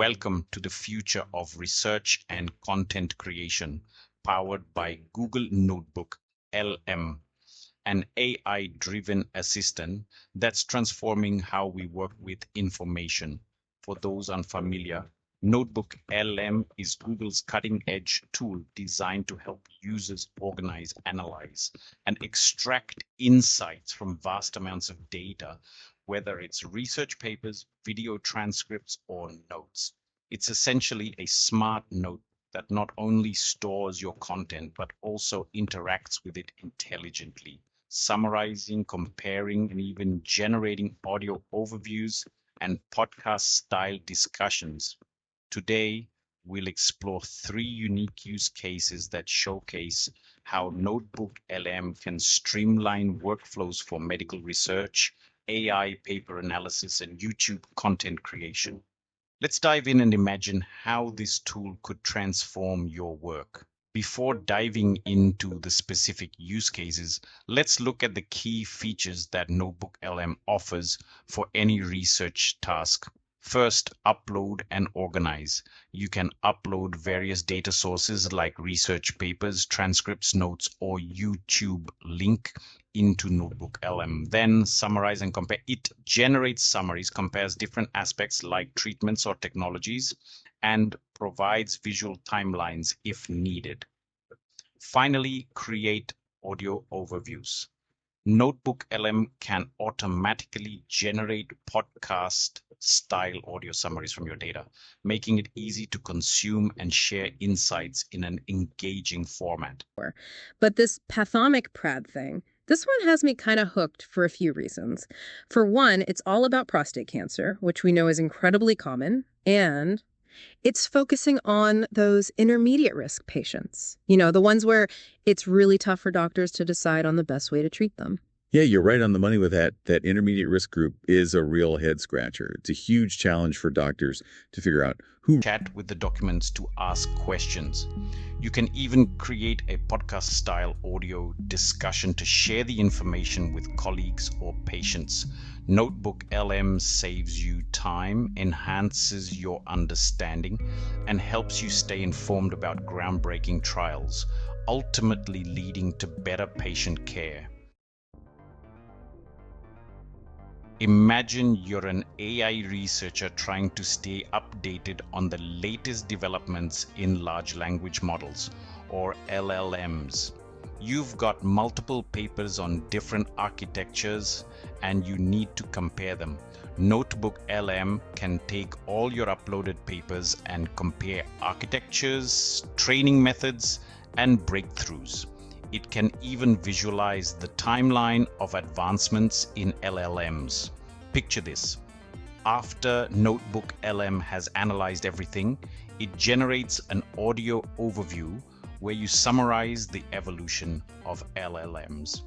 Welcome to the future of research and content creation, powered by Google NotebookLM, an AI-driven assistant that's transforming how we work with information. For those unfamiliar, NotebookLM is Google's cutting-edge tool designed to help users organize, analyze, and extract insights from vast amounts of data, whether it's research papers, video transcripts, or notes. It's essentially a smart note that not only stores your content, but also interacts with it intelligently, summarizing, comparing, and even generating audio overviews and podcast-style discussions. Today, we'll explore 3 unique use cases that showcase how NotebookLM can streamline workflows for medical research, AI paper analysis, and YouTube content creation. Let's dive in and imagine how this tool could transform your work. Before diving into the specific use cases, let's look at the key features that NotebookLM offers for any research task. First, upload and organize. You can upload various data sources like research papers, transcripts, notes, or YouTube link into NotebookLM. Then summarize and compare. It generates summaries, compares different aspects like treatments or technologies, and provides visual timelines if needed. Finally, create audio overviews. NotebookLM can automatically generate podcast-style audio summaries from your data, making it easy to consume and share insights in an engaging format. But this pathomic Prad thing, this one has me kind of hooked for a few reasons. For one, it's all about prostate cancer, which we know is incredibly common, and it's focusing on those intermediate risk patients. The ones where it's really tough for doctors to decide on the best way to treat them. Yeah, you're right on the money with that. That intermediate risk group is a real head scratcher. It's a huge challenge for doctors to figure out who. Chat with the documents to ask questions. You can even create a podcast-style audio discussion to share the information with colleagues or patients. NotebookLM saves you time, enhances your understanding, and helps you stay informed about groundbreaking trials, ultimately leading to better patient care. Imagine you're an AI researcher trying to stay updated on the latest developments in large language models, or LLMs. You've got multiple papers on different architectures and you need to compare them. NotebookLM can take all your uploaded papers and compare architectures, training methods, and breakthroughs. It can even visualize the timeline of advancements in LLMs. Picture this. After NotebookLM has analyzed everything, it generates an audio overview where you summarize the evolution of LLMs.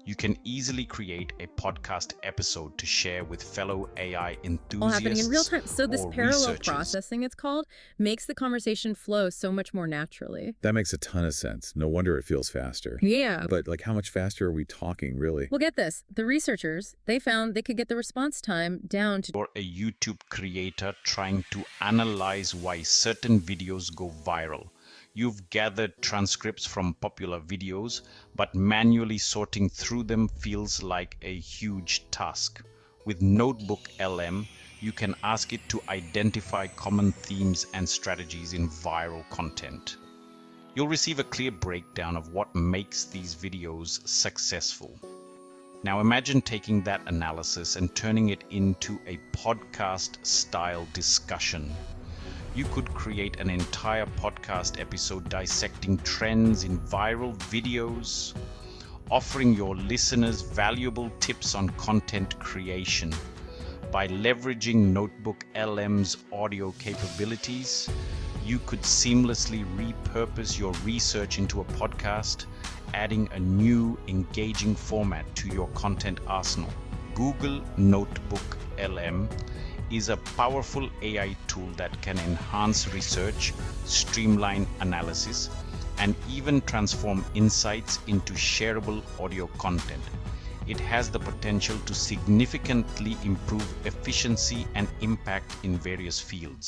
You can easily create a podcast episode to share with fellow AI enthusiasts. All happening in real time. So this parallel researchers. processing, it's called, makes the conversation flow so much more naturally. That makes a ton of sense. No wonder it feels faster. Yeah. But how much faster are we talking, really? Well, get this. The researchers, they found they could get the response time down to... Or a YouTube creator trying to analyze why certain videos go viral. You've gathered transcripts from popular videos, but manually sorting through them feels like a huge task. With NotebookLM, you can ask it to identify common themes and strategies in viral content. You'll receive a clear breakdown of what makes these videos successful. Now imagine taking that analysis and turning it into a podcast-style discussion. You could create an entire podcast episode dissecting trends in viral videos, offering your listeners valuable tips on content creation. By leveraging NotebookLM's audio capabilities, you could seamlessly repurpose your research into a podcast, adding a new, engaging format to your content arsenal. Google NotebookLM is a powerful AI tool that can enhance research, streamline analysis, and even transform insights into shareable audio content. It has the potential to significantly improve efficiency and impact in various fields.